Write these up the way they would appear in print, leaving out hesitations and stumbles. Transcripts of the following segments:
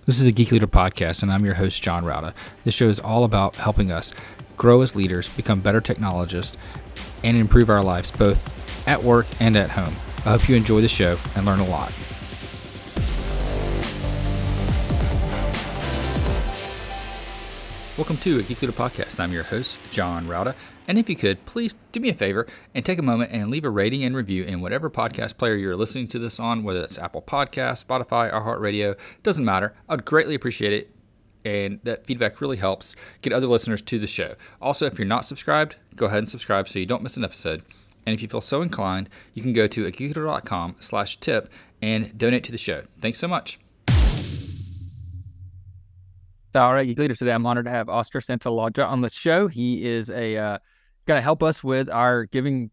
This is a Geek Leader podcast, and I'm your host, John Rauda. This show is all about helping us grow as leaders, become better technologists, and improve our lives both at work and at home. I hope you enjoy the show and learn a lot. Welcome to a Geek Leader podcast. I'm your host, John Rauda. And if you could, please do me a favor and take a moment and leave a rating and review in whatever podcast player you're listening to this on, whether it's Apple Podcasts, Spotify, iHeartRadio, doesn't matter. I'd greatly appreciate it. And that feedback really helps get other listeners to the show. Also, if you're not subscribed, go ahead and subscribe so you don't miss an episode. And if you feel so inclined, you can go to geekleader.com/tip and donate to the show. Thanks so much. All right, Geek Leaders, today I'm honored to have Oscar Santolaya on the show. He is going to help us with our giving,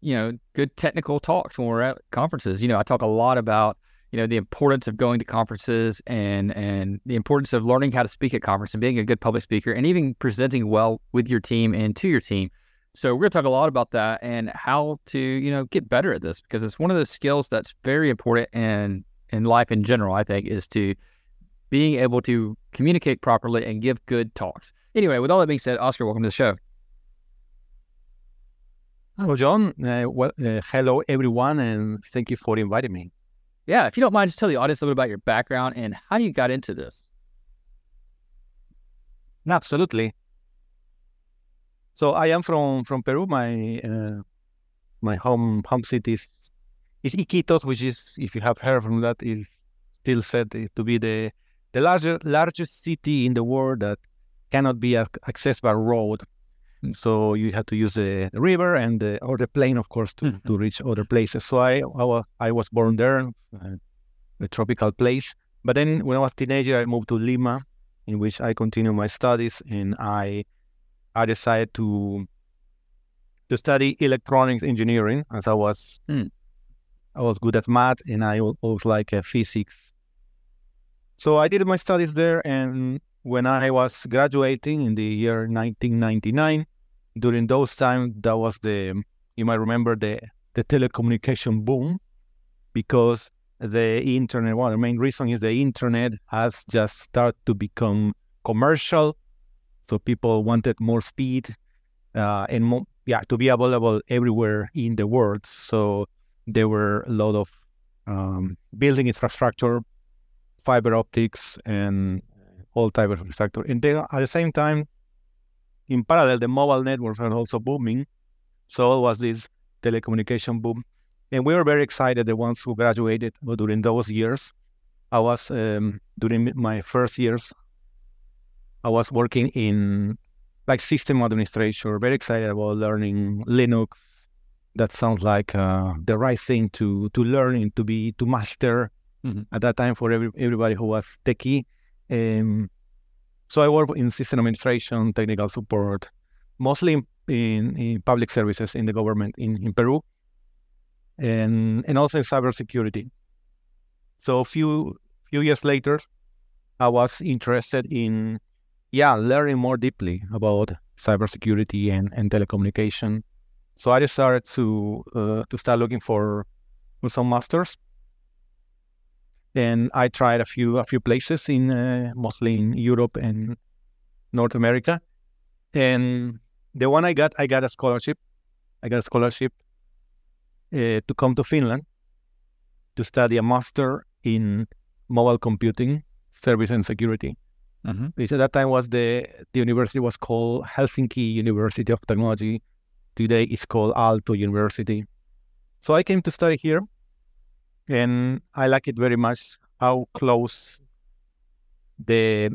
good technical talks when we're at conferences. I talk a lot about, the importance of going to conferences and the importance of learning how to speak at conference and being a good public speaker and even presenting well with your team and to your team. So we're going to talk a lot about that and how to, get better at this, because it's one of those skills that's very important in life in general, I think, is to being able to communicate properly and give good talks. Anyway, with all that being said, Oscar, welcome to the show. Hello, John. Hello, everyone, and thank you for inviting me. Yeah, if you don't mind, just tell the audience a little bit about your background and how you got into this. Absolutely. So I am from Peru. My home city is Iquitos, which is, if you have heard from that, is still said to be the largest city in the world that cannot be accessed by road. So you have to use the river or the plane, of course, to reach other places. So I was born there, a tropical place. But then when I was a teenager, I moved to Lima, in which I continued my studies, and I decided to study electronics engineering, as I was good at math, and I was like physics. So I did my studies there, and when I was graduating in the year 1999, during those times, that was you might remember the telecommunication boom, because the internet, the main reason is the internet has just started to become commercial. So people wanted more speed and more, to be available everywhere in the world. So there were a lot of building infrastructure, fiber optics, and all type of infrastructure. And then at the same time, in parallel, the mobile networks were also booming. So it was this telecommunication boom. And we were very excited, the ones who graduated during those years. I was, during my first years, I was working in system administration, very excited about learning Linux. That sounds like the right thing to learn and to master. At that time, for everybody who was techie. So I worked in system administration, technical support, mostly in public services in the government in Peru, and also in cybersecurity. So a few years later, I was interested in learning more deeply about cybersecurity and telecommunication. So I decided to start looking for some masters. And I tried a few places mostly in Europe and North America. And the one I got a scholarship. I got a scholarship to come to Finland to study a master in mobile computing, service and security. Which at that time was the university was called Helsinki University of Technology. Today it's called Aalto University. So I came to study here. And I like it very much, how close the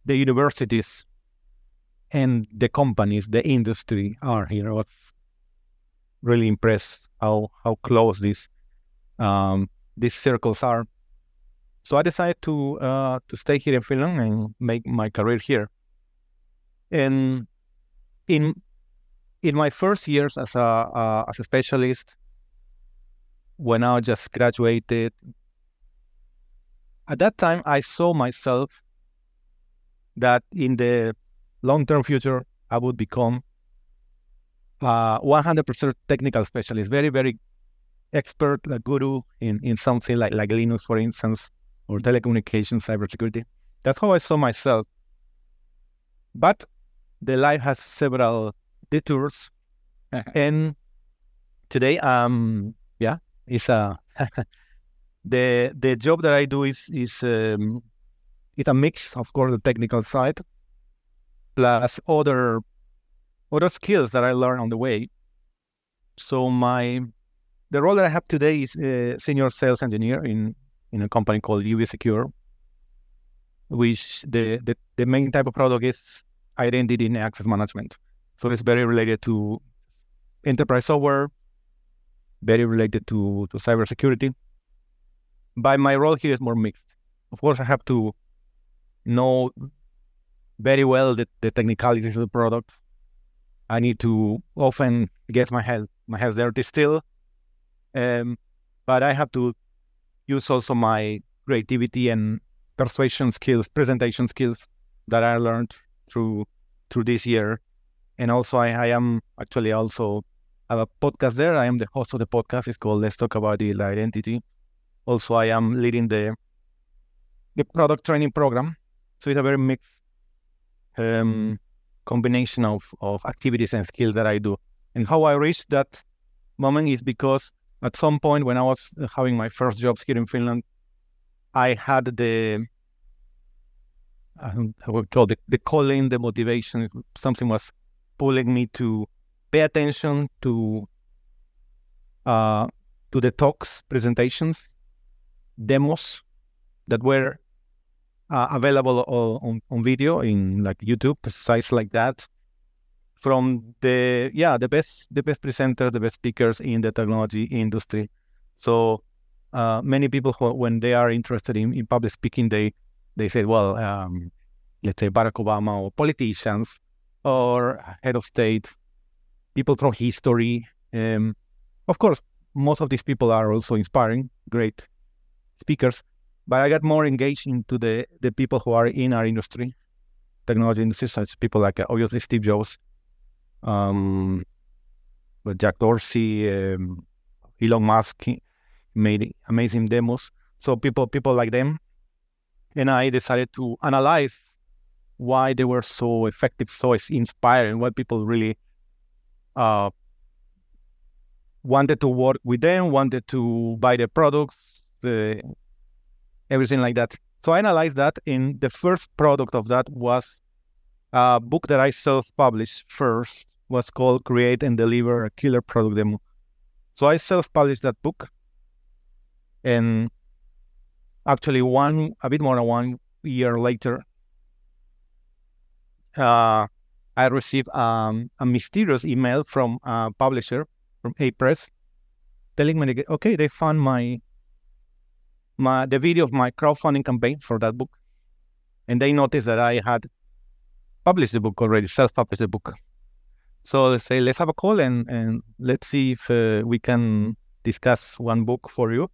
universities and the companies, the industry are here. I was really impressed how close these circles are. So I decided to stay here in Finland and make my career here. And in my first years as a specialist, when I just graduated, at that time, I saw myself that in the long-term future, I would become 100% technical specialist, very, very expert, like guru in something like Linux, for instance, or telecommunications, cybersecurity. That's how I saw myself. But the life has several detours, and today, it's a the job that I do is it's a mix, of course, the technical side plus other skills that I learned on the way. So the role that I have today is senior sales engineer in a company called UV Secure, which the main type of product is identity and access management. So it's very related to enterprise software, very related to cybersecurity. But my role here is more mixed. Of course, I have to know very well the technicalities of the product. I need to often get my hands dirty still. But I have to use also my creativity and persuasion skills, presentation skills that I learned through this year. And also I am actually also have a podcast there. I am the host of the podcast. It's called Let's Talk About the Identity. Also, I am leading the product training program. So it's a very mixed combination of activities and skills that I do. And how I reached that moment is because at some point when I was having my first jobs here in Finland, I had the calling, the motivation. Something was pulling me to pay attention to the talks, presentations, demos that were available on video in like YouTube, sites like that, from the best presenters, the best speakers in the technology industry. So many people when they are interested in public speaking, they say, well, let's say Barack Obama or politicians or head of state, people from history. Of course, most of these people are also inspiring, great speakers. But I got more engaged into the people who are in our industry, technology industry, such people like obviously Steve Jobs, Jack Dorsey, Elon Musk made amazing demos. So people like them. And I decided to analyze why they were so effective, so inspiring, what people really wanted to work with them, wanted to buy their products, everything like that. So I analyzed that, and the first product of that was a book that I self-published first, was called Create and Deliver a Killer Product Demo. So I self-published that book, and actually a bit more than 1 year later, I received a mysterious email from a publisher, from A-Press, telling me, okay, they found the video of my crowdfunding campaign for that book. And they noticed that I had published the book already, self-published the book. So they say, let's have a call and let's see if we can discuss one book for you.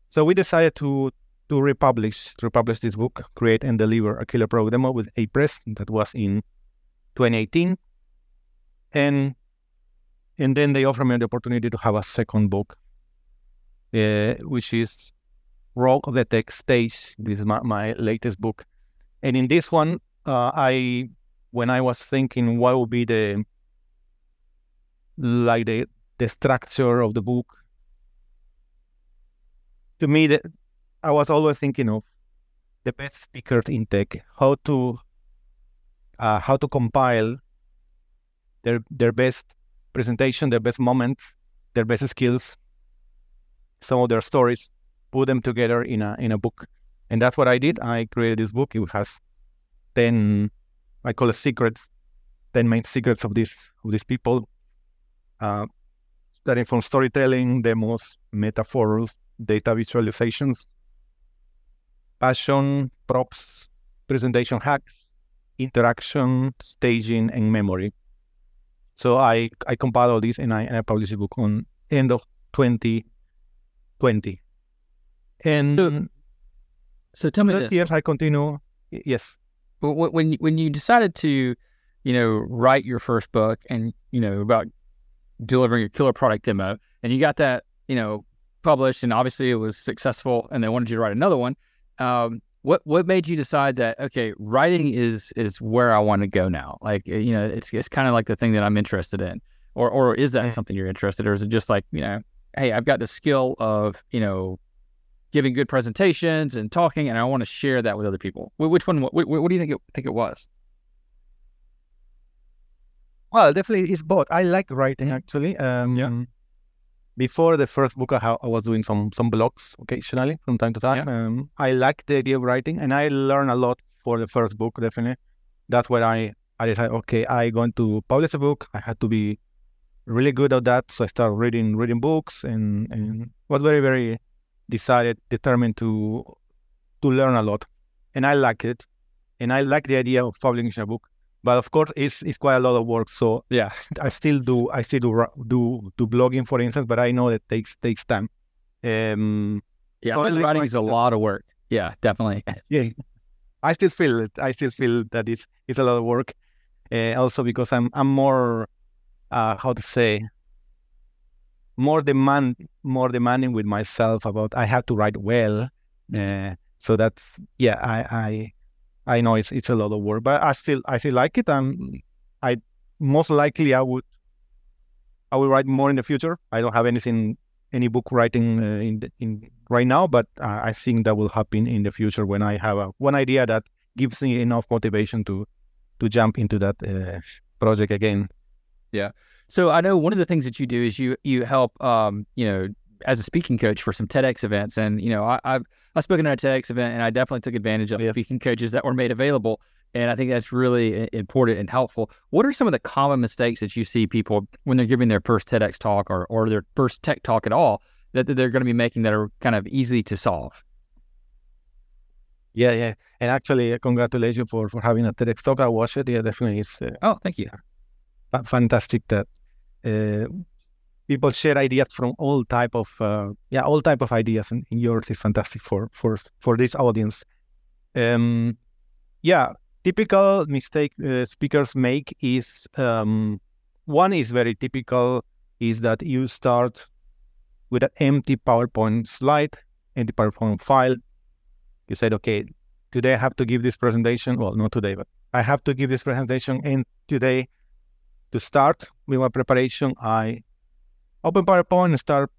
So we decided to republish this book, Create and Deliver a Killer Product Demo, with A-Press. That was in 2018. And then they offered me the opportunity to have a second book, which is Raw of the Tech Stage. This is my latest book. And in this one, when I was thinking what would be the structure of the book, to me, I was always thinking of the best speakers in tech, how to compile their best presentation, their best moments, their best skills, some of their stories, put them together in a book. And that's what I did. I created this book. It has 10, I call it secrets, 10 main secrets of these people, starting from storytelling, demos, metaphors, data visualizations, passion, props, presentation hacks, interaction, staging, and memory. So I compiled all this and I published a book on end of 2020. And so tell me this. Years I continue. Yes. When you decided to, write your first book and, about delivering a killer product demo, and you got that, published, and obviously it was successful, and they wanted you to write another one. What made you decide that, okay, writing is where I want to go now? Like, it's kind of like the thing that I'm interested in, or is that something you're interested in, or is it just like, hey, I've got the skill of, giving good presentations and talking, and I want to share that with other people? Which one? What do you think it was? Well, definitely it's both. I like writing actually. Before the first book, I was doing some blogs occasionally from time to time. Yeah. I like the idea of writing, and I learned a lot for the first book. Definitely, that's where I decided, okay, I'm going to publish a book. I had to be really good at that, so I started reading books, and was very, very determined to learn a lot, and I like it, and I like the idea of publishing a book. But of course, it's quite a lot of work. So yeah, I still do blogging, for instance, but I know it takes time. Yeah, so writing is a lot of work. Yeah, definitely. Yeah, I still feel it. I still feel that it's a lot of work. Also because I'm more how to say, more demanding with myself about I have to write well. So that I know it's a lot of work, but I still like it. I most likely I will write more in the future. I don't have any book writing in right now, but I think that will happen in the future when I have one idea that gives me enough motivation to jump into that project again. Yeah. So I know one of the things that you do is you help as a speaking coach for some TEDx events, and I've spoken at a TEDx event, and I definitely took advantage of speaking coaches that were made available, and I think that's really important and helpful. What are some of the common mistakes that you see people when they're giving their first TEDx talk or their first tech talk at all that they're going to be making that are kind of easy to solve? Yeah, and actually, congratulations for having a TEDx talk. I watched it. Yeah, definitely, it's thank you. Fantastic that people share ideas from all type of ideas, and yours is fantastic for this audience. Typical mistake speakers make is one is very typical, is that you start with an empty PowerPoint slide, empty PowerPoint file. You said, okay, today I have to give this presentation. Well, not today, but I have to give this presentation, and today, to start with my preparation, I open PowerPoint and start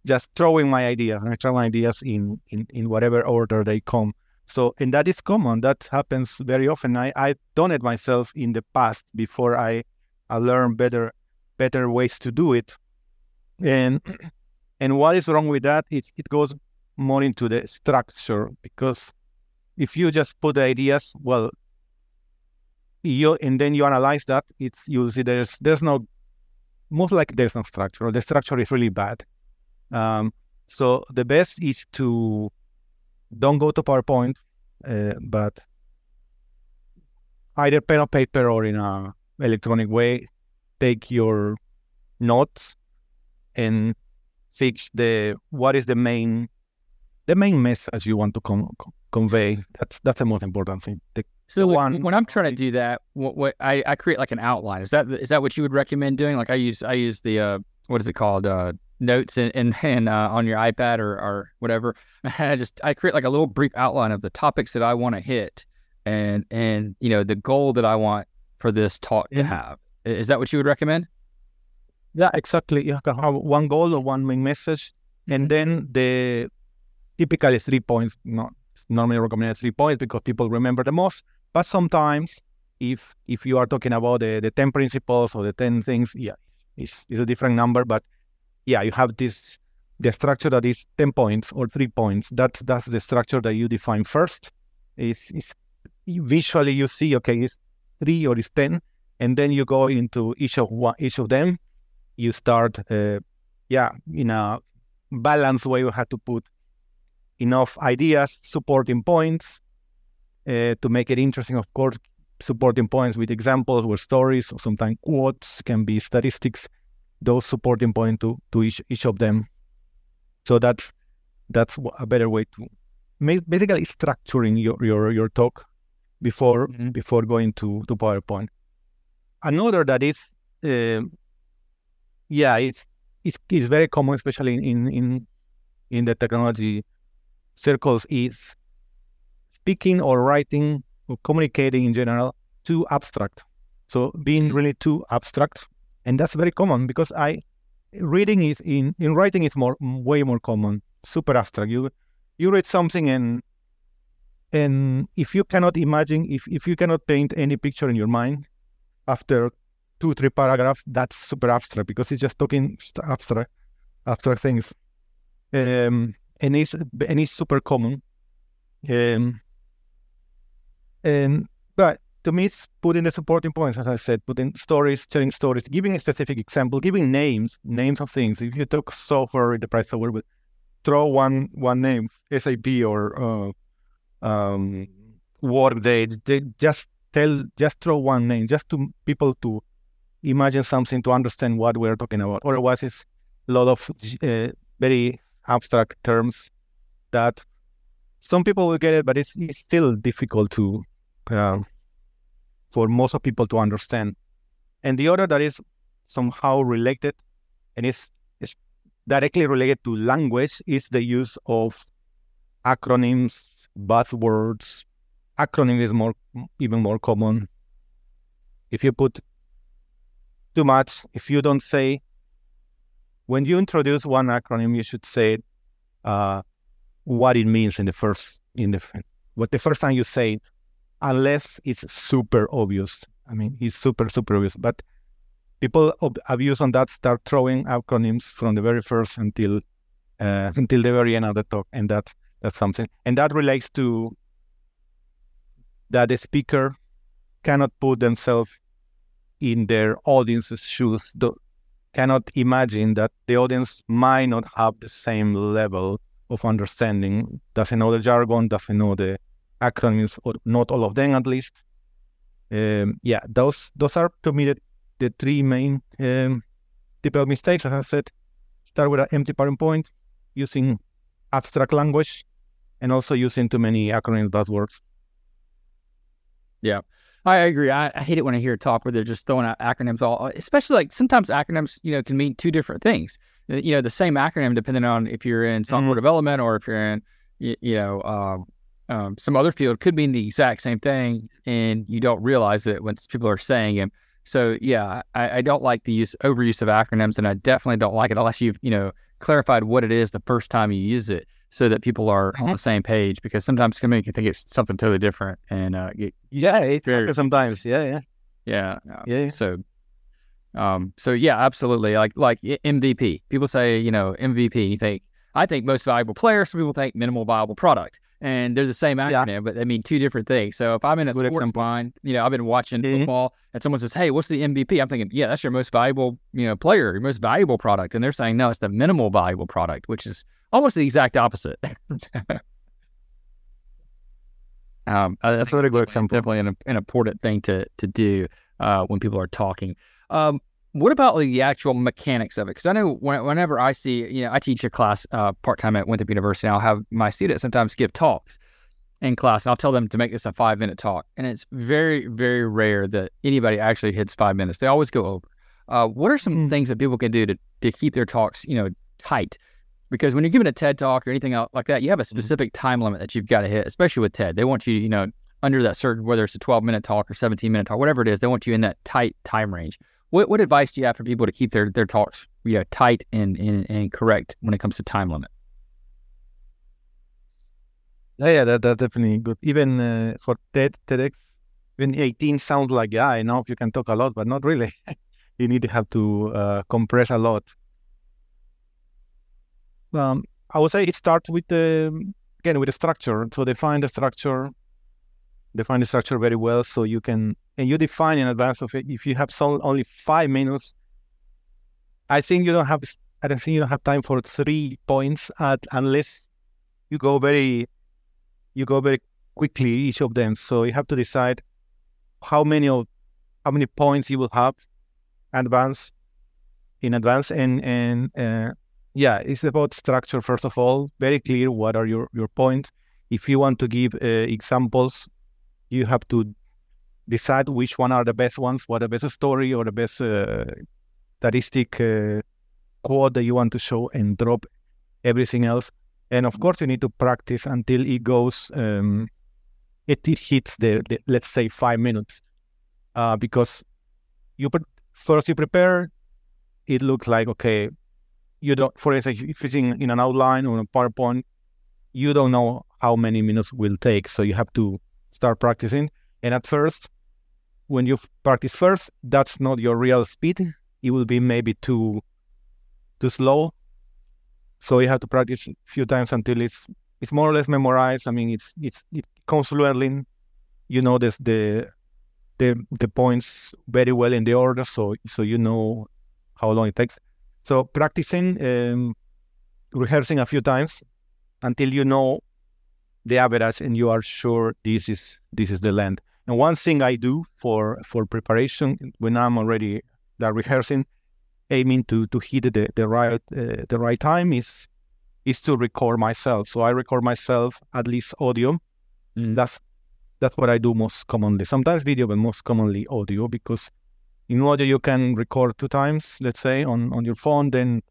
just throwing my ideas. And I throw my ideas in whatever order they come. So, and that is common. That happens very often. I've done it myself in the past before I learned better ways to do it. And what is wrong with that? It goes more into the structure, because if you just put the ideas, well, and then you analyze that, you'll see there's no structure, or the structure is really bad. So the best is to don't go to PowerPoint, but either pen or paper or in a electronic way, take your notes and fix what is the main message you want to convey. That's the most important thing. So when I'm trying to do that, what I create like an outline. Is that what you would recommend doing? Like I use the what is it called, notes and on your iPad or whatever. I create like a little brief outline of the topics that I want to hit, and the goal that I want for this talk to have. Is that what you would recommend? Yeah, exactly. You can have one goal or one main message, and then the typically 3 points. Normally recommended 3 points because people remember the most. But sometimes, if you are talking about the 10 principles or the 10 things, it's a different number. But you have the structure that is 10 points or 3 points. That's the structure that you define first. It's visually you see, okay, it's 3 or it's 10, and then you go into each of them. You start in a balanced way. You have to put enough ideas, supporting points, to make it interesting. Of course, supporting points with examples or stories, or sometimes quotes, can be statistics. Those supporting points to each of them. So that's a better way to basically structuring your talk before going to PowerPoint. Another that is it's very common, especially in the technology circles is speaking or writing or communicating in general too abstract. So being really too abstract, and that's very common because writing is way more common, super abstract. You read something and if you cannot imagine, if you cannot paint any picture in your mind after 2-3 paragraphs, that's super abstract because it's just talking abstract things, and it's super common. But to me, it's putting the supporting points, as I said, putting stories, sharing stories, giving a specific example, giving names of things. If you talk software, enterprise software, but throw one name, SAP or Workday. Just throw one name, just to people to imagine something, to understand what we're talking about. Otherwise, it's a lot of very abstract terms that some people will get it, but it's still difficult to for most of people to understand. And the other that is somehow related, and is directly related to language, is the use of acronyms, buzzwords. Acronym is even more common. If you put too much, if you don't say, when you introduce one acronym, you should say what it means the first time you say it, unless it's super obvious. I mean, it's super obvious. But people abuse on that, start throwing acronyms from the very first until the very end of the talk, and that's something. And that relates to that the speaker cannot put themselves in their audience's shoes, cannot imagine that the audience might not have the same level of understanding, doesn't know the jargon, doesn't know the acronyms, or not all of them at least. Those are to me the three main typical mistakes. As I said, start with an empty PowerPoint, using abstract language, and also using too many acronyms, buzzwords. Yeah, I agree. I hate it when I hear talk where they're just throwing out acronyms, especially like sometimes acronyms, can mean two different things. The same acronym, depending on if you're in software development or if you're in, some other field, could mean the exact same thing, and you don't realize it when people are saying it. So yeah, I don't like the overuse of acronyms, and I definitely don't like it unless you've clarified what it is the first time you use it, so that people are on the same page. Because sometimes somebody can think it's something totally different, and it happens sometimes. Yeah. So yeah, absolutely. Like MVP. People say MVP. I think most valuable player. Some people think minimal viable product. And they're the same acronym, but they mean two different things. So if I'm in a sports line, I've been watching football, and someone says, "Hey, what's the MVP?" I'm thinking, "Yeah, that's your most valuable, player, your most valuable product." And they're saying, "No, it's the minimal valuable product," which is almost the exact opposite. That's a really good example. Definitely an important thing to do when people are talking. What about the actual mechanics of it? Because I know whenever I see, I teach a class part-time at Winthrop University, and I'll have my students sometimes give talks in class, and I'll tell them to make this a 5-minute talk. And it's very, very rare that anybody actually hits 5 minutes. They always go over. What are some things that people can do to keep their talks, tight? Because when you're giving a TED talk or anything else like that, you have a specific time limit that you've got to hit, especially with TED. They want you, under that certain, whether it's a 12-minute talk or 17-minute talk, whatever it is, they want you in that tight time range. What advice do you have for people to keep their talks tight and correct when it comes to time limit? Yeah, that's definitely good. Even for TEDx, even 18 sounds like, I know if you can talk a lot, but not really. You need to have to compress a lot. I would say it starts with the structure. So define the structure very well, so you can, and you define in advance of it. If you have only 5 minutes, I don't think you have time for 3 points unless you go very quickly each of them. So you have to decide how many points you will have in advance, and it's about structure first of all. Very clear what are your points. If you want to give examples, you have to decide which one are the best ones, what the best story or the best statistic quote that you want to show, and drop everything else. And of course, you need to practice until it goes, it hits the let's say 5 minutes, because first you prepare. It looks like, okay, you don't, for instance, if it's in an outline or a PowerPoint, you don't know how many minutes will take. So you have to start practicing. And at first, when you practice first, that's not your real speed. It will be maybe too slow. So you have to practice a few times until it's more or less memorized. I mean, it comes fluently. You know the points very well in the order, so you know how long it takes. So practicing, rehearsing a few times until you know the average and you are sure this is the length. And one thing I do for preparation when I'm already rehearsing, aiming to hit the right time is to record myself. So I record myself, at least audio. That's what I do most commonly. Sometimes video, but most commonly audio, because in audio you can record 2 times, let's say, on your phone. Then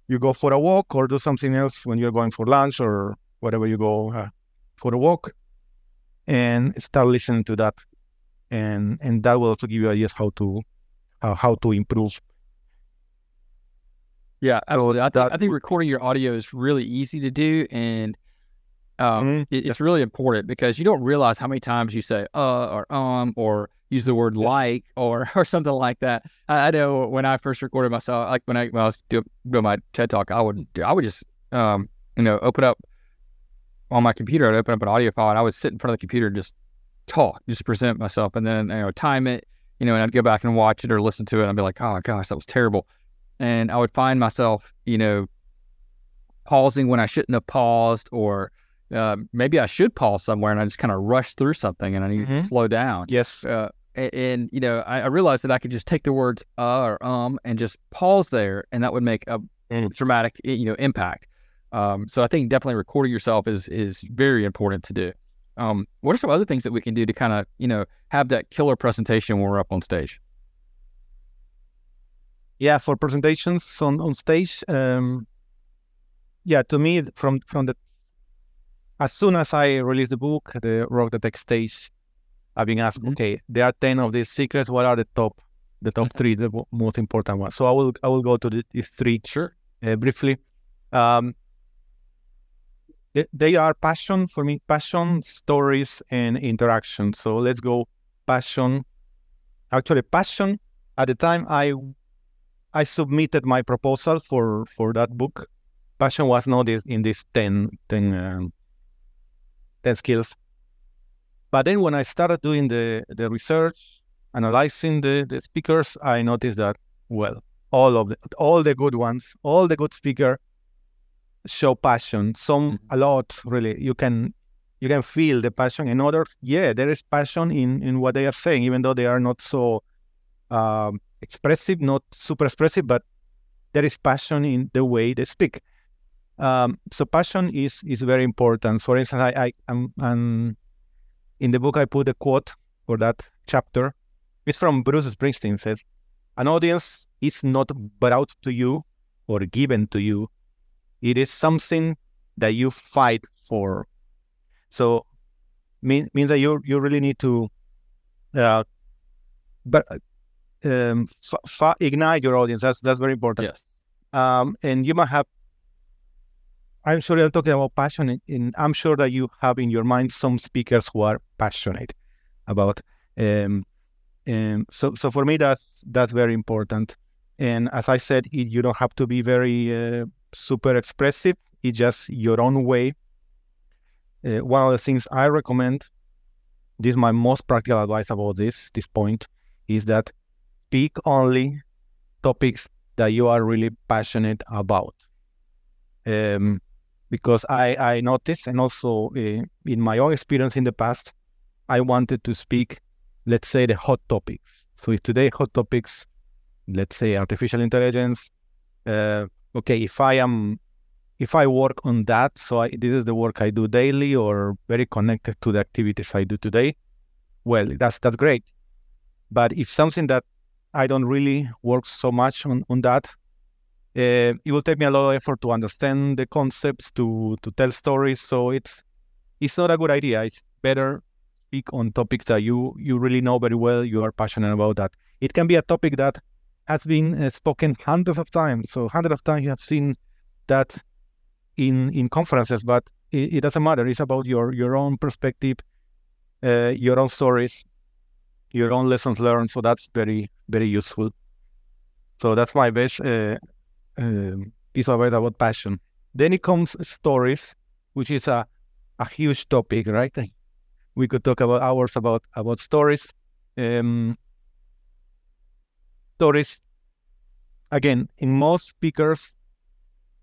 you go for a walk or do something else when you're going for lunch or whatever you go for a walk, and start listening to that, and that will also give you ideas how to improve. Yeah, absolutely. I think recording your audio is really easy to do, and it's really important because you don't realize how many times you say or use the word like or something like that. I know when I first recorded myself, like when I was doing my TED Talk, I would just open up on my computer. I'd open up an audio file and I would sit in front of the computer and just talk, just present myself, and then time it, and I'd go back and watch it or listen to it, and I'd be like, oh gosh, that was terrible. And I would find myself, pausing when I shouldn't have paused, or maybe I should pause somewhere, and I just kind of rush through something, and I need to slow down. Yes. And I realized that I could just take the words or and just pause there, and that would make a dramatic impact. So I think definitely recording yourself is very important to do. What are some other things that we can do to kind of have that killer presentation when we're up on stage? Yeah, for presentations on stage, to me, from the as soon as I release the book, the Rock the Tech stage, I've been asked, okay, there are 10 of these secrets. What are the top 3, the most important ones? So I will go to these 3 briefly. They are passion for me, passion, stories, and interaction. So let's go passion. Actually, passion. At the time I submitted my proposal for that book, passion was not in these 10 skills. But then when I started doing the research, analyzing the speakers, I noticed that, well, all the good ones, all the good speakers show passion. Some a lot, really. You can feel the passion. In others, there is passion in what they are saying, even though they are not so expressive, not super expressive, but there is passion in the way they speak. So passion is very important. For instance, I'm in the book I put a quote for that chapter. It's from Bruce Springsteen. It says, "An audience is not brought to you or given to you. It is something that you fight for." So means that you really need to ignite your audience. That's very important. Yes. And you might have, I'm sure you're talking about passion, and I'm sure that you have in your mind some speakers who are passionate about. So for me, that's very important. And as I said, you don't have to be very super expressive. It's just your own way. One of the things I recommend, this is my most practical advice about this point, is that speak only topics that you are really passionate about. Because I noticed, and also in my own experience in the past, I wanted to speak, let's say, the hot topics. So if today hot topics, let's say artificial intelligence, okay, if I work on that, so this is the work I do daily or very connected to the activities I do today, well, that's great. But if something that I don't really work so much on that, It will take me a lot of effort to understand the concepts, to tell stories. So it's not a good idea. It's better speak on topics that you really know very well, you are passionate about that. It can be a topic that has been spoken hundreds of times. So hundreds of times you have seen that in conferences, but it doesn't matter. It's about your own perspective, your own stories, your own lessons learned. So that's very, very useful. So that's my best piece of advice about passion. Then it comes stories, which is a huge topic, right? We could talk about hours about stories. Stories, again, in most speakers,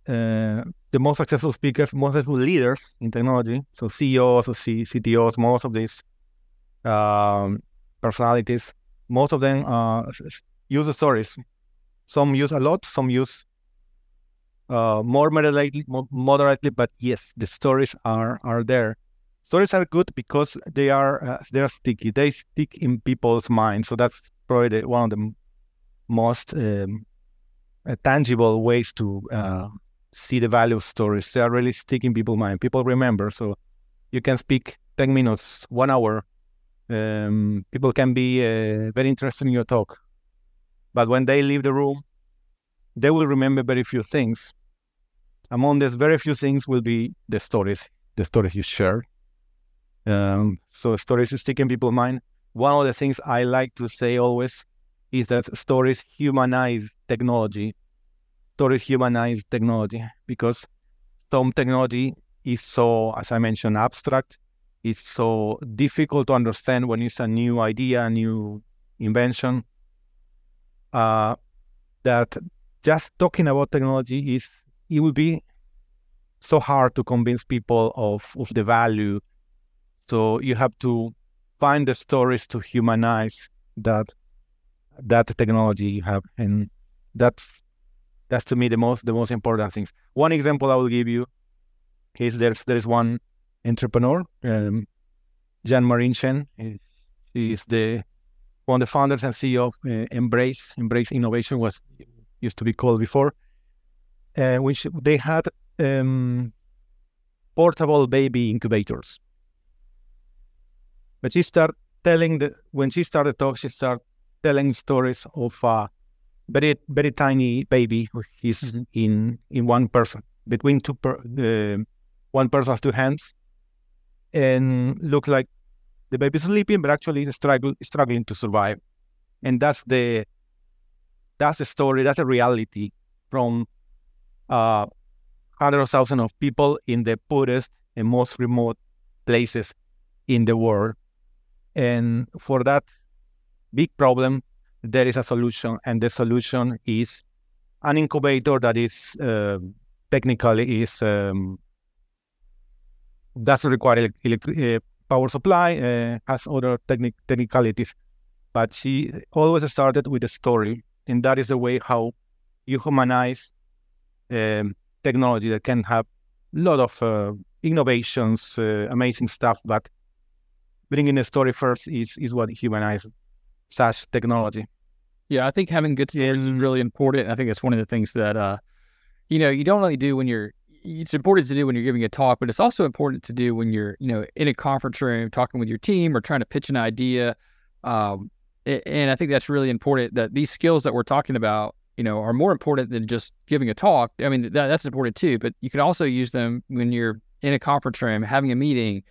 the most successful speakers, most successful leaders in technology, so CEOs or CTOs, most of these personalities, most of them use the stories. Some use a lot, some use more moderately, but yes, the stories are there. Stories are good because they're sticky. They stick in people's minds. So that's probably one of the most tangible ways to see the value of stories. They are really sticking in people's mind. People remember. So you can speak 10 minutes, 1 hour. People can be very interested in your talk. But when they leave the room, they will remember very few things. Among these very few things will be the stories you shared. So stories stick in people's mind. One of the things I like to say always is that stories humanize technology. Stories humanize technology because some technology is so, as I mentioned, abstract. It's so difficult to understand when it's a new idea, a new invention, that just talking about technology it will be so hard to convince people of the value. So you have to find the stories to humanize that technology you have, and that's to me the most important things. One example I will give you is there is one entrepreneur, Jean-Marie Chen. He is one of the founders and CEO of Embrace Innovation, used to be called before, which they had portable baby incubators. But when she started talk, she started telling stories of a very, very tiny baby who is in one person, between one person's two hands, and look like the baby is sleeping, but actually is struggling to survive. And that's the story, that's the reality from hundreds of thousands of people in the poorest and most remote places in the world. And for that big problem, there is a solution, and the solution is an incubator that is technically doesn't require power supply, has other technicalities. But she always started with a story, and that is the way how you humanize technology that can have a lot of innovations, amazing stuff, but bringing a story first is what humanizes such technology. Yeah, I think having good stories is really important. I think it's one of the things that you don't really do it's important to do when you're giving a talk, but it's also important to do when you're in a conference room talking with your team or trying to pitch an idea. And I think that's really important, that these skills that we're talking about are more important than just giving a talk. I mean, that's important too, but you can also use them when you're in a conference room, having a meeting,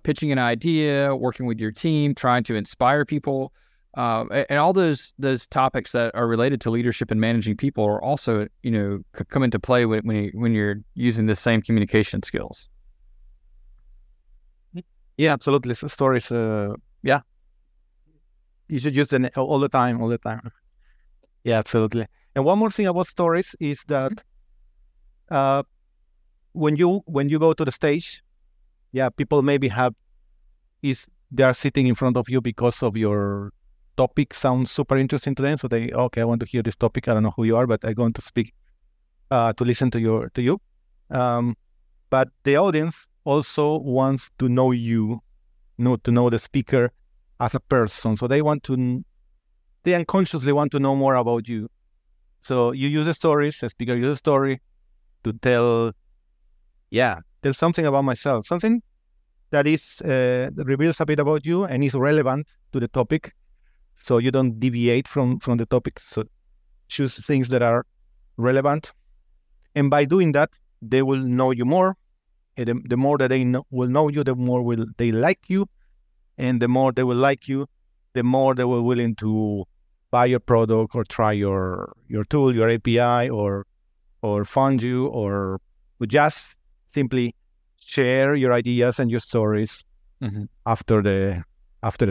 pitching an idea, working with your team, trying to inspire people. And all those topics that are related to leadership and managing people are also, come into play when you're using the same communication skills. Yeah, absolutely. So stories, yeah, you should use them all the time. Yeah, absolutely. And one more thing about stories is that when you go to the stage, people maybe they are sitting in front of you because of your topic sounds super interesting to them. So I want to hear this topic. I don't know who you are, but I'm going to speak to listen to you. But the audience also wants to know you, to know the speaker as a person. So they unconsciously want to know more about you. So you use the stories, a speaker uses a story to tell something about myself, something that is that reveals a bit about you and is relevant to the topic, so you don't deviate from the topic. So choose things that are relevant, and by doing that, they will know you more. And the more that they will know you, the more will they like you, and the more they will like you, the more they will willing to buy your product or try your tool, your API, or fund you, or just simply share your ideas and your stories after the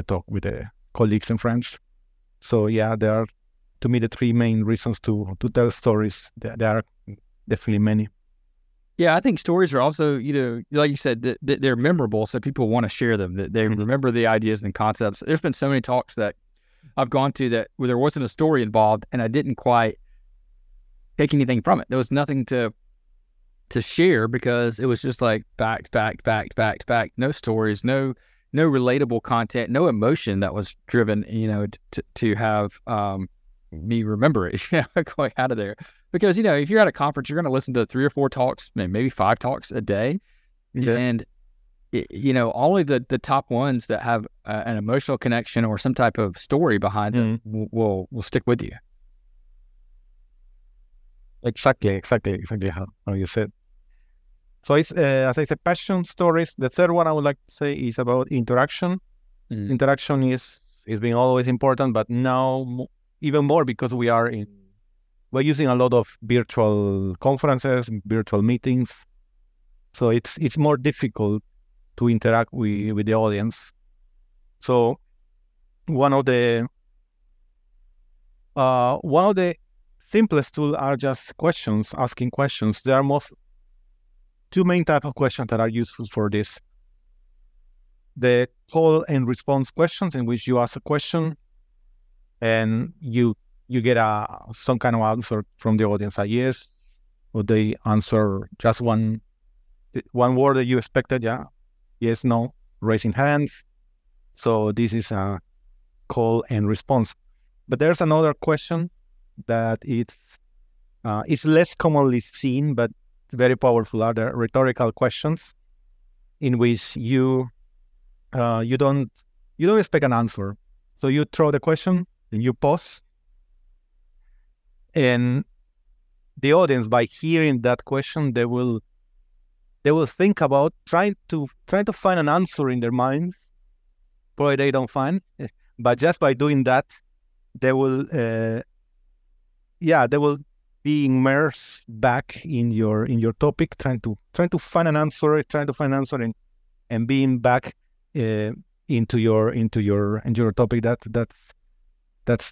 talk with the colleagues and friends. So yeah, there are, to me, the three main reasons to tell stories. There are definitely many. Yeah, I think stories are also, like you said, they're memorable, so people want to share them. That they remember the ideas and concepts. There's been so many talks that I've gone to where there wasn't a story involved, and I didn't quite take anything from it. There was nothing to share because it was just like back, no stories, no relatable content, no emotion that was driven, to have me remember it, going out of there. Because, if you're at a conference, you're going to listen to 3 or 4 talks, maybe 5 talks a day. Yeah. And, only the top ones that have an emotional connection or some type of story behind them will stick with you. Exactly how you said. So it's, as I said, passion stories. The third one I would like to say is about interaction. Interaction is being always important, but now even more because we're using a lot of virtual conferences, virtual meetings. So it's more difficult to interact with the audience. So one of the simplest tools are just questions, asking questions. There are two main types of questions that are useful for this. The call and response questions, in which you ask a question and you get some kind of answer from the audience, a yes, or they answer just one word that you expected, yes, no, raising hands. So this is a call and response. But there's another question that it's less commonly seen, but very powerful, are the rhetorical questions, in which you don't expect an answer. So you throw the question and you pause. And the audience, by hearing that question, they will think about trying to find an answer in their minds. Probably they don't find, but just by doing that, they will be immersed back in your topic, trying to find an answer, and being back into your topic. That's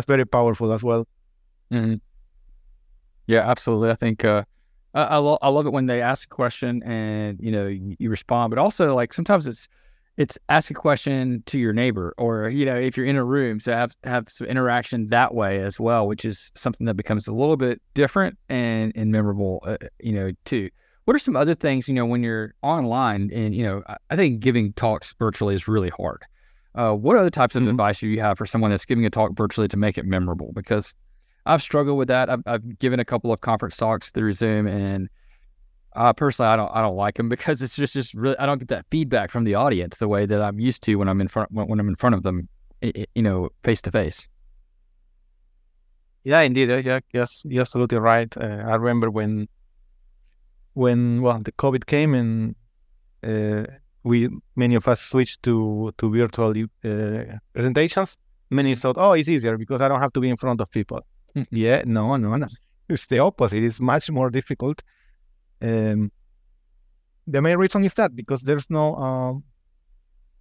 very powerful as well. Mm-hmm. Yeah, absolutely. I think I love it when they ask a question and you respond, but also like sometimes it's ask a question to your neighbor, or if you're in a room, so have some interaction that way as well, which is something that becomes a little bit different and memorable, too. What are some other things when you're online and I think giving talks virtually is really hard. What other types of advice do you have for someone that's giving a talk virtually to make it memorable? Because I've struggled with that. I've given a couple of conference talks through Zoom, and personally, I don't like them because it's just really, I don't get that feedback from the audience the way that I'm used to when I'm in front of them, face to face. Yeah, indeed. Yes, you're absolutely right. I remember when the COVID came and many of us switched to virtual presentations. Many thought, oh, it's easier because I don't have to be in front of people. Yeah, no. It's the opposite. It's much more difficult. The main reason is that because there's no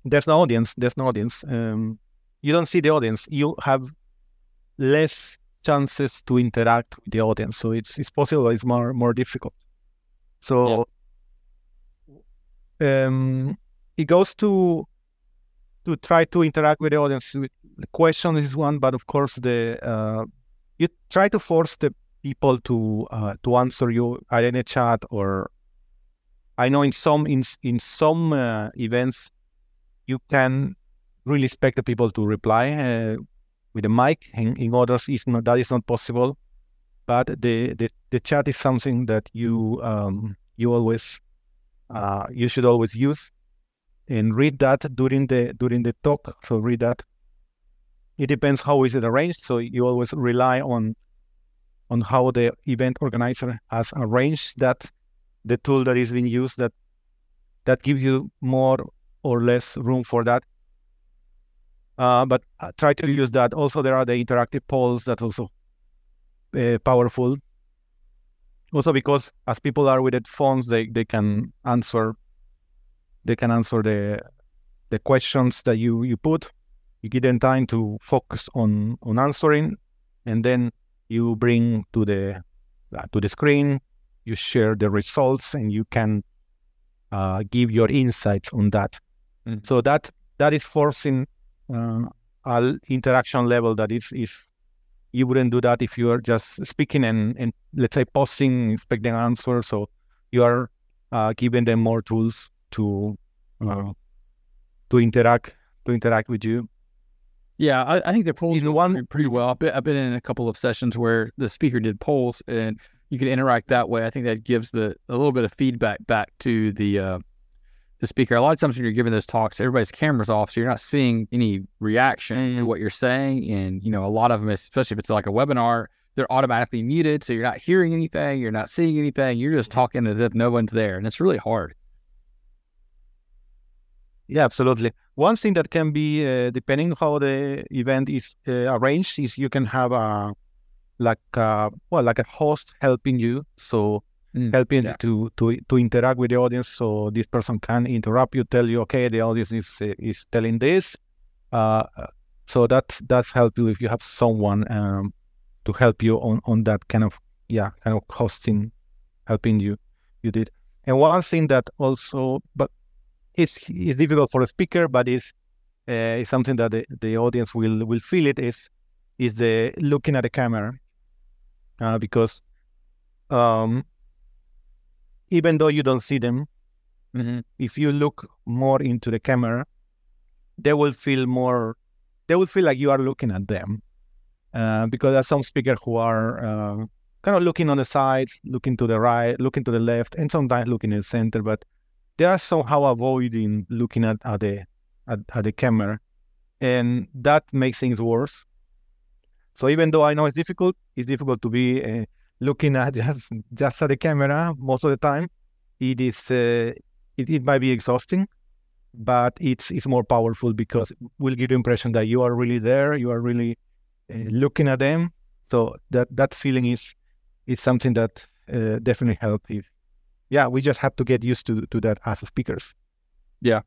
audience. You don't see the audience. You have less chances to interact with the audience. So it's possible. It's more difficult. So it goes to try to interact with the audience. The question is one, but of course you try to force the people to answer you either in a chat, or I know in some events you can really expect the people to reply with a mic. In others, that is not possible. But the chat is something that you should always use, and read that during the talk. So read that. It depends how is it arranged. So you always rely on how the event organizer has arranged that, the tool that is being used, that gives you more or less room for that. But try to use that. Also, there are the interactive polls that also powerful. Also, because as people are with phones, they can answer the questions that you put. You give them time to focus on answering, and then you bring to the screen. You share the results, and you can give your insights on that. Mm-hmm. So that is forcing an interaction level that is you wouldn't do that if you are just speaking and let's say posting, expecting an answer. So you are giving them more tools to interact with you. Yeah, I think the polls went pretty well. I've been in a couple of sessions where the speaker did polls, and you can interact that way. I think that gives a little bit of feedback back to the speaker. A lot of times when you're giving those talks, everybody's camera's off, so you're not seeing any reaction to what you're saying. And a lot of them, especially if it's like a webinar, they're automatically muted, so you're not hearing anything, you're not seeing anything, you're just talking as if no one's there, and it's really hard. Yeah, absolutely. One thing that can be, depending on how the event is arranged, is you can have a host helping you. So helping to interact with the audience. So this person can interrupt you, tell you, okay, the audience is telling this. So that's help you if you have someone to help you on that kind of hosting, helping you did. And one thing that also, but it's difficult for a speaker, but it's something that the audience will feel it, is the looking at the camera, because even though you don't see them, if you look more into the camera, they will feel like you are looking at them, because there's some speakers who are kind of looking on the sides, looking to the right, looking to the left, and sometimes looking in the center, but they are somehow avoiding looking at the camera, and that makes things worse. So even though I know it's difficult to be looking at just at the camera most of the time. It is it might be exhausting, but it's more powerful because it will give the impression that you are really there, you are really looking at them. So that feeling is something that definitely helps. We just have to get used to that as speakers. Yeah,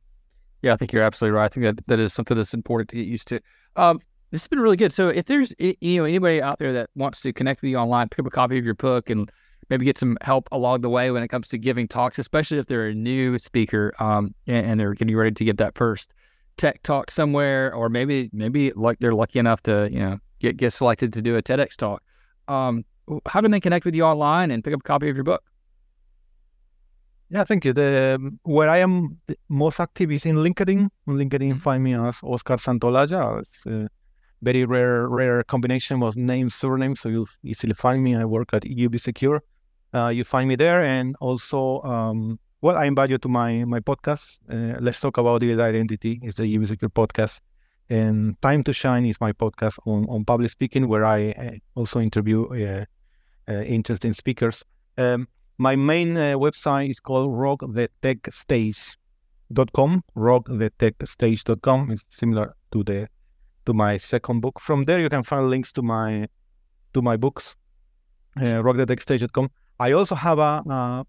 I think you're absolutely right. I think that is something that's important to get used to. This has been really good. So if there's anybody out there that wants to connect with you online, pick up a copy of your book, and maybe get some help along the way when it comes to giving talks, especially if they're a new speaker and they're getting ready to get that first tech talk somewhere, or maybe like they're lucky enough to get selected to do a TEDx talk. How can they connect with you online and pick up a copy of your book? Yeah, thank you. Where I am most active is in LinkedIn. On LinkedIn, find me as Oscar Santolaya. It's a very rare combination of name, surname, so you'll easily find me. I work at UB Secure. You find me there. And also, I invite you to my podcast. Let's Talk About Digital Identity. It's the UB Secure podcast. And Time to Shine is my podcast on public speaking, where I also interview interesting speakers. My main website is called rockthetechstage.com. Rockthetechstage.com is similar to my second book. From there, you can find links to my books. Rockthetechstage.com. I also have a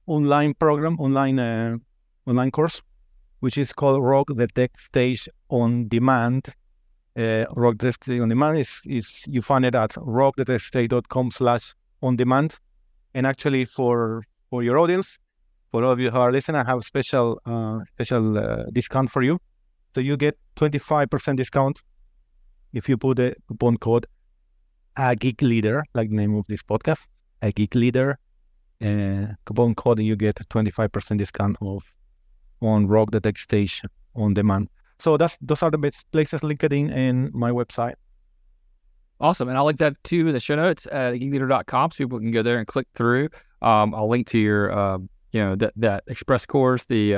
online program, online course, which is called Rock the Tech Stage on Demand. Rock the Tech Stage on Demand is you find it at rockthetechstage.com/on-demand. And actually, for your audience, for all of you who are listening, I have a special discount for you. So you get 25% discount if you put the coupon code AGeekLeader, like the name of this podcast, AGeekLeader. Coupon code, and you get 25% discount off on Rock the Tech Stage on Demand. So those are the best places, LinkedIn and my website. Awesome. And I'll link that to the show notes at geekleader.com so people can go there and click through. I'll link to your, that Express course, the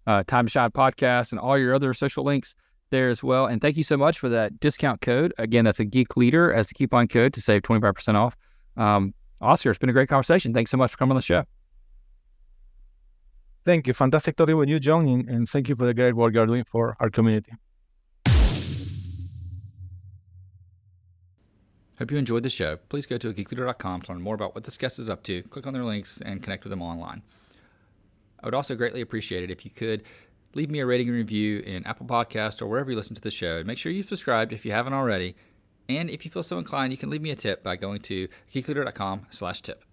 Time to Shine podcast, and all your other social links there as well. And thank you so much for that discount code. Again, that's a Geek Leader as the coupon code to save 25% off. Oscar, it's been a great conversation. Thanks so much for coming on the show. Thank you. Fantastic talking with you, John, and thank you for the great work you're doing for our community. Hope you enjoyed the show. Please go to geekleader.com to learn more about what this guest is up to, click on their links, and connect with them online. I would also greatly appreciate it if you could leave me a rating and review in Apple Podcasts or wherever you listen to the show. And make sure you've subscribed if you haven't already. And if you feel so inclined, you can leave me a tip by going to geekleader.com/tip.